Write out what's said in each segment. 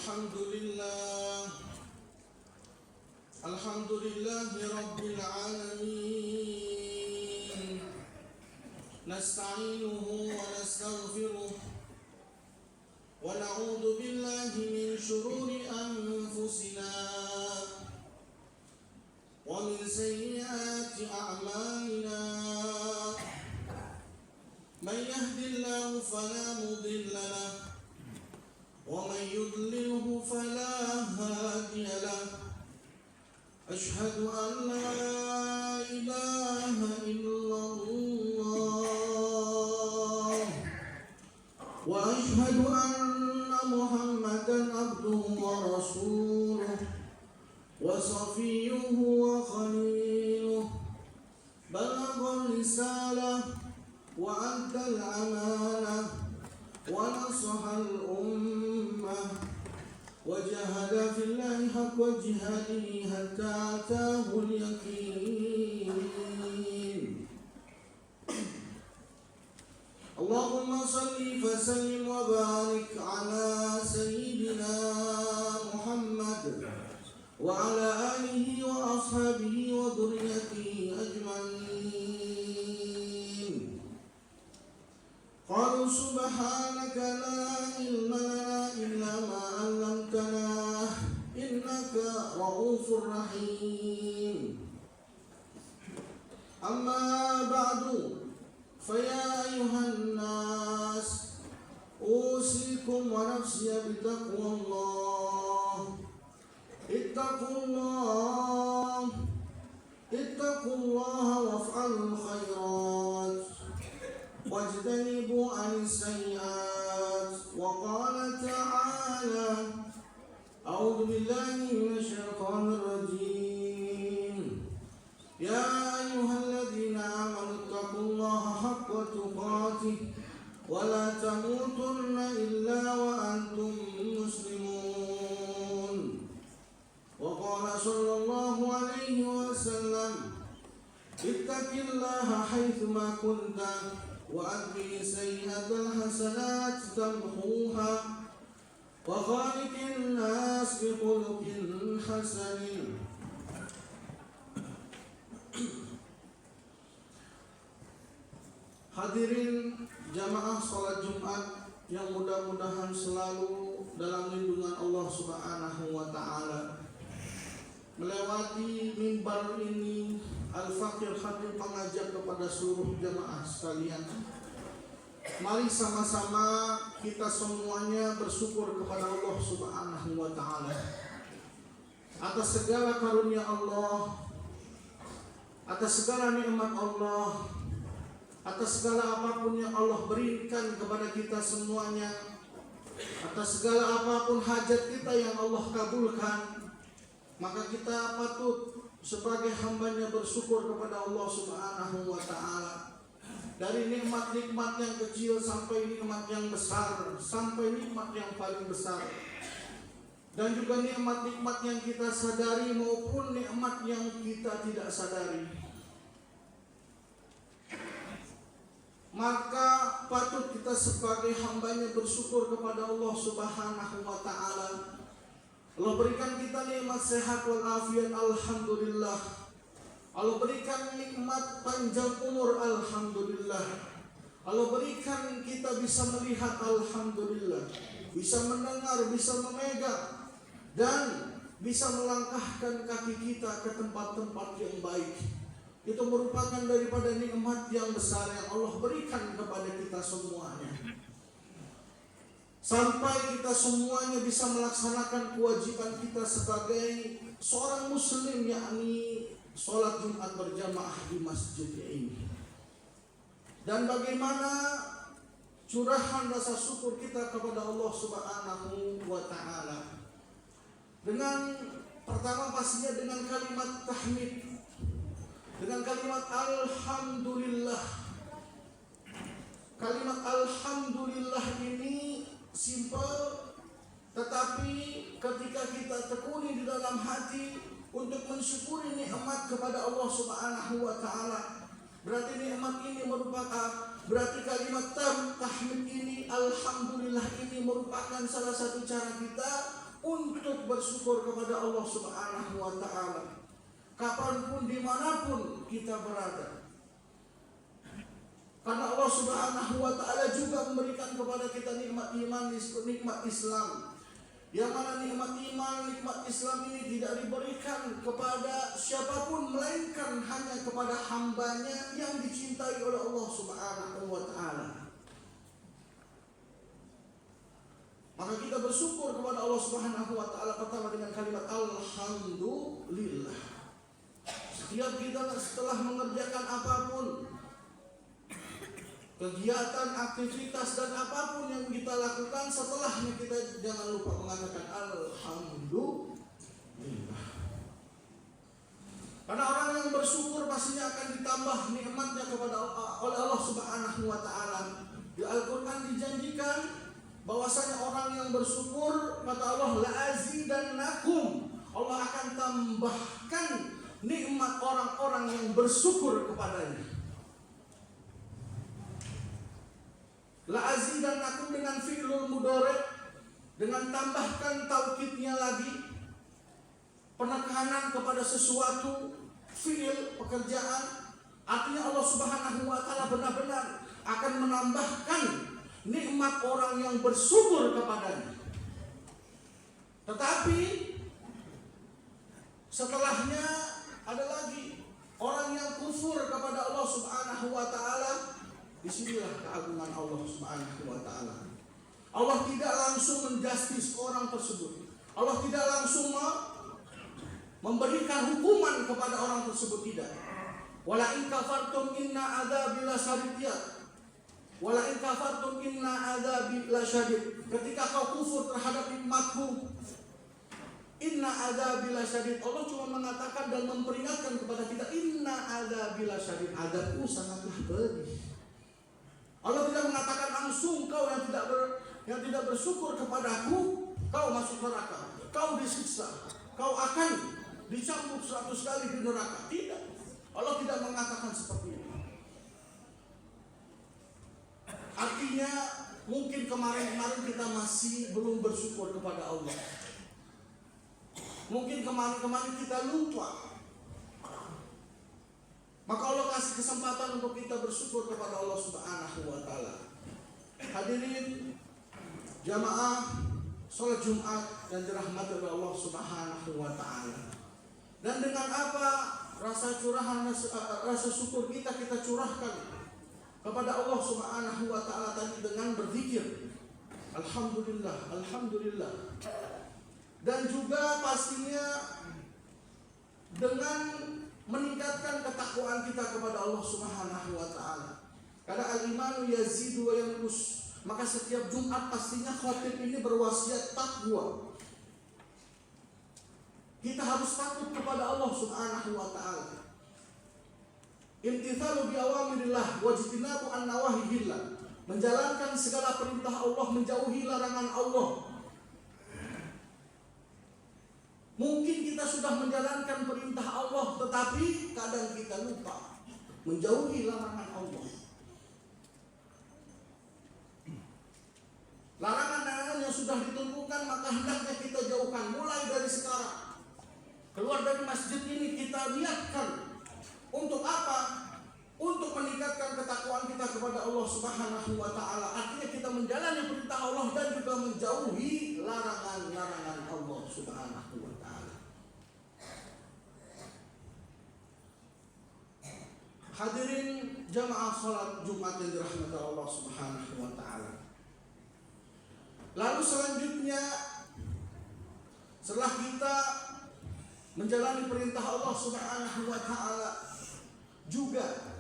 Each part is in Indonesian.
الحمد لله رب العالمين نستعينه ونستغفره ونعوذ بالله من شرور أنفسنا ومن سيئات أعمالنا من يهد الله فلا مضل له ومن يضلله فلا هادي له أشهد أن لا إله إلا الله وأشهد أن محمدا عبده ورسوله وصفيه وخليله بلغ الرسالة وأدى الأمانة ونصح الأمة وجاهد في الله حق جهاده حتى أتاه اليقين اللهم صل وسلم وبارك على سيدنا محمد وعلى آله وأصحابه وذريته أجمعين. قالوا سبحانك لا علم لنا إلا ما علمتنا إنك رؤوف رحيم. أما بعد فيا أيها الناس أوصيكم ونفسي بتقوى الله. اتقوا الله وافعلوا الخيرات واجتنبوا عن السيئات. وقال تعالى أعوذ بالله من الشيطان الرجيم يا أيها الذين آمنوا اتقوا الله حق تقاته ولا تموتن إلا وأنتم مسلمون. وقال صلى الله عليه وسلم اتق الله حيثما كنت وأتبع سيئة الحسنات تمحوها وخالق الناس بخلق حسن. Hadirin jamaah sholat Jumat yang mudah-mudahan selalu dalam lindungan Allah Subhanahu wa Ta'ala. Melewati mimbar ini, Al-Fakir Khatib mengajak kepada seluruh jamaah sekalian. Mari sama-sama kita semuanya bersyukur kepada Allah Subhanahu wa Ta'ala atas segala karunia Allah, atas segala nikmat Allah, atas segala apapun yang Allah berikan kepada kita semuanya, atas segala apapun hajat kita yang Allah kabulkan. Maka kita patut sebagai hambanya bersyukur kepada Allah Subhanahu wa Ta'ala. Dari nikmat-nikmat yang kecil sampai nikmat yang besar, sampai nikmat yang paling besar. Dan juga nikmat-nikmat yang kita sadari maupun nikmat yang kita tidak sadari. Maka patut kita sebagai hambanya bersyukur kepada Allah Subhanahu wa Ta'ala. Allah berikan kita nikmat sehat walafiat, alhamdulillah. Allah berikan nikmat panjang umur, alhamdulillah. Allah berikan kita bisa melihat, alhamdulillah. Bisa mendengar, bisa memegang, dan bisa melangkahkan kaki kita ke tempat-tempat yang baik. Itu merupakan daripada nikmat yang besar yang Allah berikan kepada kita semuanya. Sampai kita semuanya bisa melaksanakan kewajiban kita sebagai seorang muslim, yakni sholat Jumat berjamaah di masjid ini. Dan bagaimana curahan rasa syukur kita kepada Allah Subhanahu wa Ta'ala. Dengan pertama pastinya dengan kalimat tahmid, dengan kalimat alhamdulillah. Kalimat alhamdulillah ini simple, tetapi ketika kita tekuni di dalam hati untuk mensyukuri nikmat kepada Allah Subhanahu wa Ta'ala, berarti nikmat ini merupakan, berarti kalimat tahmid ini, alhamdulillah ini merupakan salah satu cara kita untuk bersyukur kepada Allah Subhanahu wa Ta'ala, kapanpun dimanapun kita berada. Karena Allah Subhanahu wa Ta'ala juga memberikan kepada kita nikmat iman, nikmat Islam. Yang mana nikmat iman, nikmat Islam ini tidak diberikan kepada siapapun, melainkan hanya kepada hambanya yang dicintai oleh Allah Subhanahu wa Ta'ala. Maka kita bersyukur kepada Allah Subhanahu wa Ta'ala pertama dengan kalimat Alhamdulillah. Setiap kita setelah mengerjakan apapun, kegiatan, aktivitas dan apapun yang kita lakukan, setelahnya kita jangan lupa mengatakan Alhamdulillah. Karena orang yang bersyukur pastinya akan ditambah nikmatnya kepada oleh Allah Subhanahu wa Ta'ala. Di Al-Quran dijanjikan bahwasanya orang yang bersyukur, kata Allah, la'azidannakum, Allah akan tambahkan nikmat orang-orang yang bersyukur kepadanya. La'azidannakum dengan fi'lul mudhari', dengan tambahkan taukidnya lagi, penekanan kepada sesuatu, fi'il, pekerjaan. Artinya Allah Subhanahu wa Ta'ala benar-benar akan menambahkan nikmat orang yang bersyukur kepadanya. Tetapi setelahnya ada lagi orang yang kufur kepada Allah Subhanahu wa Ta'ala. Disinilah keagungan Allah Subhanahu wa Ta'ala. Allah tidak langsung menjustis orang tersebut. Allah tidak langsung memberikan hukuman kepada orang tersebut, tidak. Wala in kafartum inna adzabi lasyadid. Wala in kafartum inna adzabi lasyadid. Ketika kau kufur terhadap nikmatku, inna adzabi lasyadid. Allah cuma mengatakan dan memperingatkan kepada kita, inna adzabi lasyadid. Azabku sangatlah pedih. Allah tidak mengatakan langsung kau yang tidak bersyukur kepadaku, kau masuk neraka, kau disiksa, kau akan dicambuk 100 kali di neraka. Tidak. Allah tidak mengatakan seperti itu. Artinya mungkin kemarin-kemarin kita masih belum bersyukur kepada Allah. Mungkin kemarin-kemarin kita lupa. Maka Allah kasih kesempatan untuk kita bersyukur kepada Allah Subhanahu wa Ta'ala. Hadirin jamaah salat Jumat yang dirahmati oleh Allah Subhanahu wa Ta'ala. Dan dengan apa rasa syukur kita curahkan kepada Allah Subhanahu wa Ta'ala tadi dengan berzikir. Alhamdulillah, alhamdulillah. Dan juga pastinya dengan meningkatkan ketakwaan kita kepada Allah Subhanahu wa Ta'ala. Karena al-imanu yazidu wa yanqus. Maka setiap Jumat pastinya khatib ini berwasiat takwa. Kita harus takut kepada Allah Subhanahu wa Ta'ala. Imtithalu bi awamirillah wajtinabu an nawahihillah. Menjalankan segala perintah Allah, menjauhi larangan Allah. Mungkin kita sudah menjalankan perintah Allah, tetapi kadang kita lupa menjauhi larangan Allah. Larangan-larangan yang sudah ditentukan maka hendaknya kita jauhkan mulai dari sekarang. Keluar dari masjid ini kita niatkan untuk apa? Untuk meningkatkan ketakwaan kita kepada Allah Subhanahu wa Ta'ala. Artinya kita menjalani perintah Allah dan juga menjauhi larangan-larangan Allah Subhanahu wa Ta'ala. Hadirin jamaah salat Jumat yang dirahmati Allah Subhanahu wa Ta'ala. Lalu selanjutnya, setelah kita menjalani perintah Allah Subhanahu wa Ta'ala, juga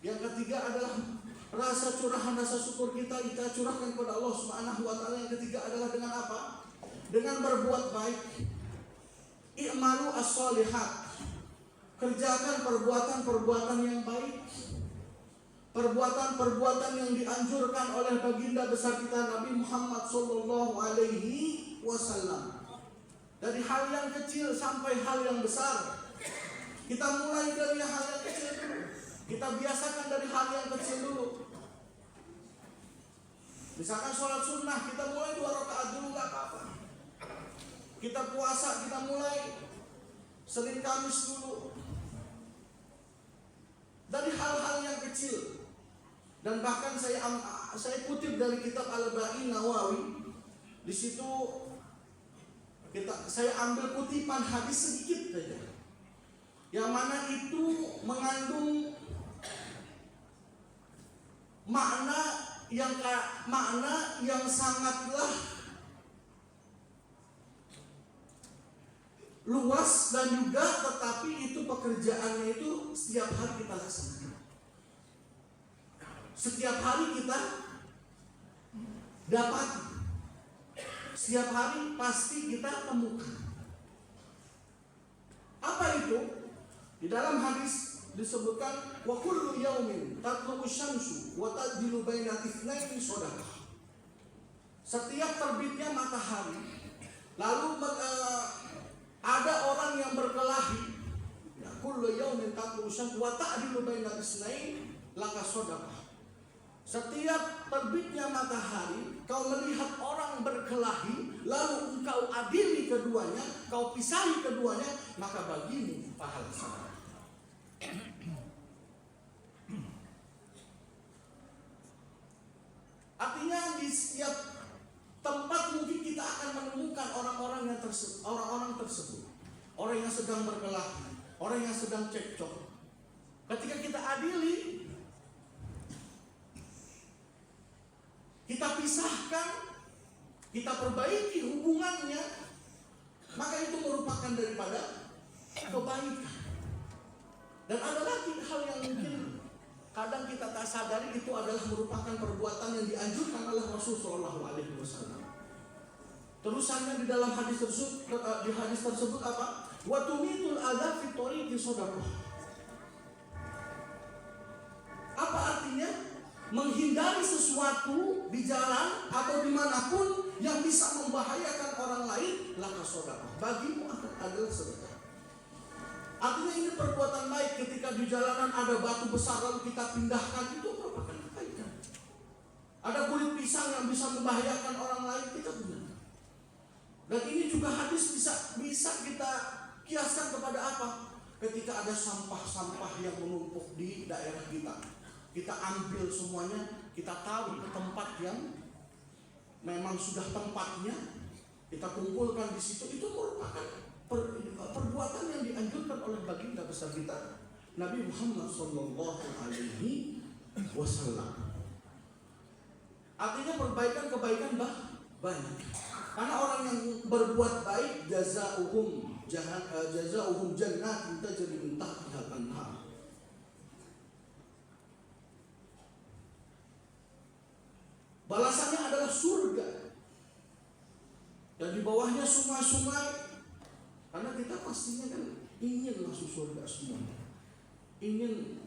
yang ketiga adalah rasa curahan, rasa syukur kita curahkan kepada Allah Subhanahu wa Ta'ala. Yang ketiga adalah dengan apa? Dengan berbuat baik. I'malu as-solihat. Kerjakan perbuatan-perbuatan yang baik. Perbuatan-perbuatan yang dianjurkan oleh baginda besar kita Nabi Muhammad sallallahu alaihi wasallam. Dari hal yang kecil sampai hal yang besar. Kita mulai dari hal yang kecil dulu. Kita biasakan dari hal yang kecil dulu. Misalkan sholat sunnah, kita mulai 2 rakaat dulu nggak apa-apa. Kita puasa, kita mulai Senin Kamis dulu. Dari hal-hal yang kecil. Dan bahkan saya kutip dari kitab Al-Ba'i Nawawi. Di situ saya ambil kutipan hadis sedikit saja, yang mana itu mengandung makna yang sangatlah luas dan juga tetapi itu pekerjaannya itu setiap hari kita laksanakan. Setiap hari kita dapat, setiap hari pasti kita temukan. Apa itu? Di dalam hadis disebutkan wa kullu yaumin tatlu'u syamsu wa tadjilu baina itsnaini shadaqah. Setiap terbitnya matahari, lalu ada orang yang berkelahi. Ya, kullu yaumin tatlu'u syamsu wa ta'dilu baina itsnaini laka shadaqah. Setiap terbitnya matahari, kau melihat orang berkelahi, lalu engkau adili keduanya, kau pisahi keduanya, maka bagimu pahala sedekah. Artinya di setiap tempat mungkin kita akan menemukan orang-orang tersebut, orang yang sedang berkelahi, orang yang sedang cekcok. Ketika kita adili, kita pisahkan, kita perbaiki hubungannya, maka itu merupakan daripada kebaikan. Dan ada lagi hal yang mungkin kadang kita tak sadari, itu adalah merupakan perbuatan yang dianjurkan oleh Rasulullah SAW. Terusannya di dalam hadis tersebut apa? Wa tumitul adza fi thoriqi shadaqah. Apa artinya? Menghindari sesuatu di jalan atau dimanapun yang bisa membahayakan orang lain, laka shadaqah. Bagimu akan adalah sedekah. Artinya ini perbuatan baik. Ketika di jalanan ada batu besar lalu kita pindahkan, itu merupakan kebaikan. Ada kulit pisang yang bisa membahayakan orang lain, kita gunakan. Dan ini juga hadis bisa kita kiaskan kepada apa? Ketika ada sampah-sampah yang menumpuk di daerah kita ambil semuanya, kita taruh ke tempat yang memang sudah tempatnya, kita kumpulkan di situ. Itu merupakan perbuatan yang dianjurkan oleh baginda besar kita Nabi Muhammad SAW. Artinya kebaikan banyak. Karena orang yang berbuat baik jazaohum jannatin tajri min tahtiha al-anhar. Balasannya adalah surga. Dan di bawahnya sungai-sungai. Karena kita pastinya kan ingin masuk surga semua. Ingin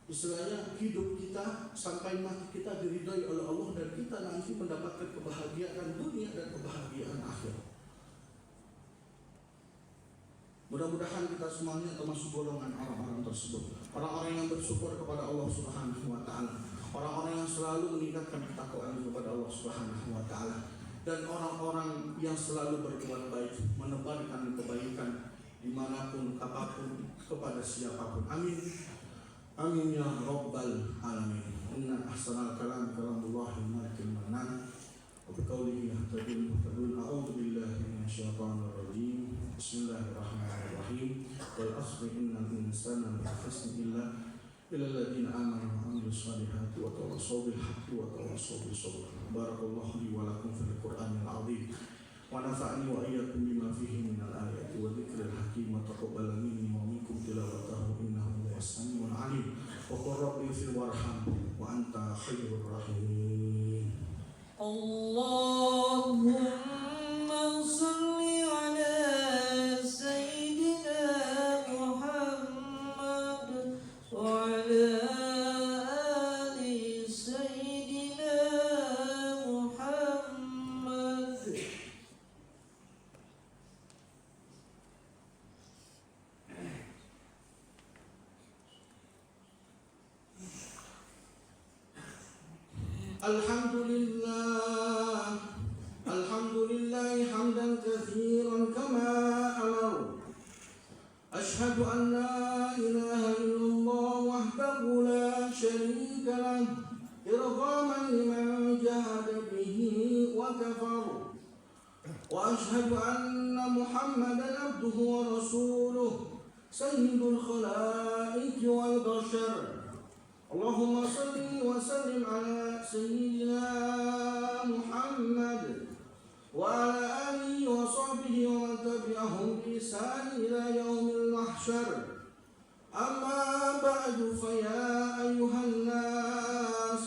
istilahnya hidup kita sampai mati kita diridhai oleh Allah, dan kita nanti mendapatkan kebahagiaan dunia dan kebahagiaan akhirat. Mudah-mudahan kita semuanya termasuk golongan orang-orang tersebut. Orang-orang yang bersyukur kepada Allah Subhanahu wa taala. Orang-orang yang selalu meningkatkan ketakwaan kepada Allah Subhanahu wa taala. Dan orang-orang yang selalu berbuat baik, menebarkan kebaikan dimanapun, apapun, kepada siapapun. Amin. Amin ya rabbal alamin. Inna ahsanal kalam kalamullahi malikil manan. Wa biqaulihi yahtadil muhtadun. A'udzu billahi minasyaitonir rajim. Bismillahirrahmanirrahim. Wal asri innal insana lafi khusr illa alladziina aamanu wa 'amilus shalihati wa tawassaw bil haqqi wa tawassaw bis sabr. Barakallahu li wa lakum fil Qur'anil 'azim. Wa nafa'ani wa iyyakum bima fihi minal ayati wa dzikril hakim. Wa taqabbal minni wa minkum tilawatahu innahu huwas samiul 'alim. Wa qur rabbi fir warham wa anta khairur rahimin. Allahumma shalli 'ala sayyidina Muhammad wa 'ala ali sayyidina Muhammad. Alhamdulillah. إله إلا الله وحده لا شريك له إرغاما لمن جهد به وكفر وأشهد أن محمدا عبده ورسوله سيد الخلائق والبشر اللهم صل وسلم على سيدنا محمد وعلى آله وصحبه ومن تبعهم بإحسان إلى يوم المحشر أما بعد فيا أيها الناس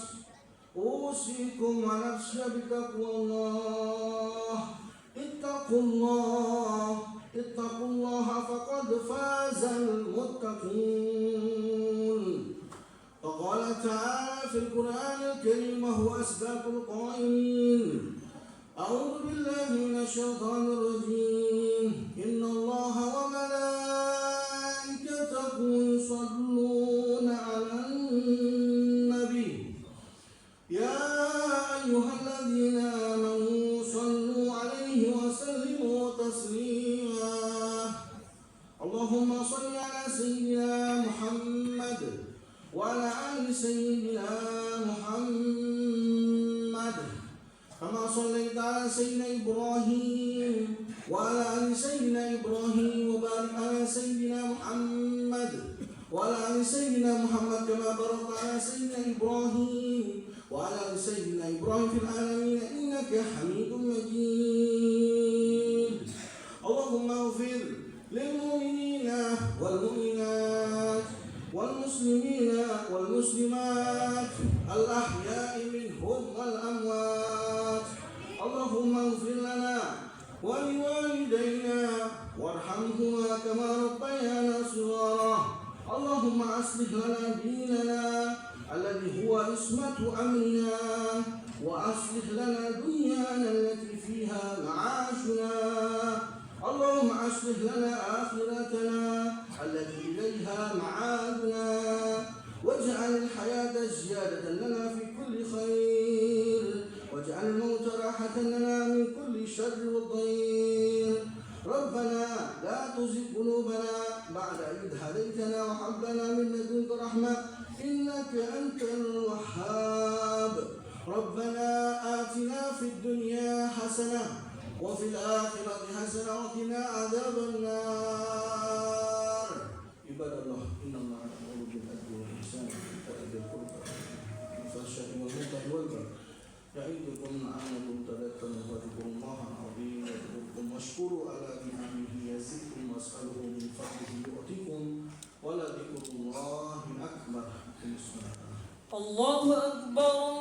أوصيكم ونفسي بتقوى الله اتقوا الله فقد فاز المتقون وقال تعالى في القرآن الكريم وهو أصدق القائلين أعوذ بالله من الشيطان الرجيم إن الله وملائكته يصلون على النبي يا أيها الذين آمنوا صلوا عليه وسلموا تسليما اللهم صل على سيدنا محمد وعلى آل سيدنا محمد كما صليت على سيدنا إبراهيم وعلى آل سيدنا إبراهيم وبارك على سيدنا محمد وعلى آل سيدنا محمد كما باركت على سيدنا إبراهيم وعلى آل سيدنا إبراهيم في العالمين إنك حميد مجيد اللهم اغفر للمؤمنين والمؤمنات والمسلمين والمسلمات الأحياء منهم والأموات اللهم اغفر لنا ولوالدينا وارحمهما كما ربيانا صغارا اللهم أصلح لنا ديننا الذي هو عصمة أمرنا وأصلح لنا دنيانا التي فيها معاشنا اللهم أصلح لنا آخرتنا التي إليها معادنا واجعل الحياة زيادة لنا في كل خير واجعل الموت راحة لنا من كل شر وضير ربنا لا تزغ قلوبنا بعد إذ هديتنا وهب لنا من لدنك رحمة إنك أنت الوهاب ربنا آتنا في الدنيا حسنة وفي الآخرة حسنة وقنا عذاب النار عباد الله إن الله يأمر بالعدل والإحسان وإيتاء ذي القربى والفحشاء والمنكر والبغي يعظكم لعلكم تذكرون فاذكروا الله العظيم يذكركم واشكروا على نعمه يزدكم واسألوه من فضله يؤتكم ولذكر الله أكبر. الله أكبر.